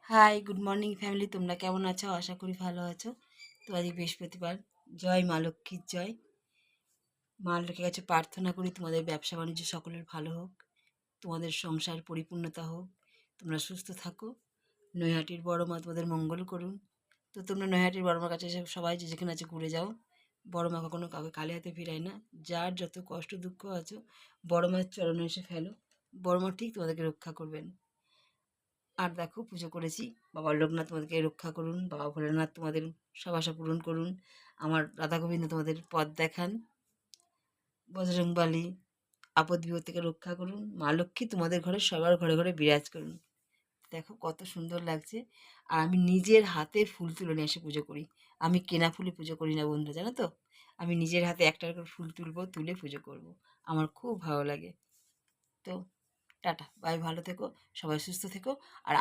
High, good morning family. তোমরা কেমন আছো? আশা করি ভালো আছো। তো আজ বৃহস্পতিবার। জয় মা লক্ষ্মীর জয়। মা লক্ষ্মীর কাছে প্রার্থনা করি তোমাদের ব্যবসা বাণিজ্য সকলের ভালো হোক, তোমাদের সংসার পরিপূর্ণতা হোক, তোমরা সুস্থ থাকো। নৈহাটির বড় মা তোমাদের মঙ্গল করুন। তো তোমরা নৈহাটির বড় মার কাছে এসে সবাই যে যেখানে আছে ঘুরে যাও। বড় মা কখনো কাউকে খালি হাতে ফিরায় না। যার যত কষ্ট দুঃখ আছো বড় মায়ের চরণে এসে ফেলো। বড় মা ঠিক তোমাদেরকে রক্ষা করবেন। আর দেখো পুজো করেছি। বাবা লোকনাথ তোমাদেরকে রক্ষা করুন, বাবা ভোলেনাথ তোমাদের সব আশা পূরণ করুন, আমার রাধা গোবিন্দ তোমাদের পথ দেখান, বজরংবলী আপদ বিপদ থেকে রক্ষা করুন, মা লক্ষ্মী তোমাদের ঘরে সবার ঘরে ঘরে বিরাজ করুন। দেখো কত সুন্দর লাগছে। আর আমি নিজের হাতে ফুল তুলে নিয়ে এসে পুজো করি। আমি কেনা ফুলে পুজো করি না বন্ধুরা, জানো তো। আমি নিজের হাতে একটা করে ফুল তুলবো, তুলে পুজো করব। আমার খুব ভালো লাগে। তো টাটা বাই, ভালো থেকো, সবাই সুস্থ থেকো। আর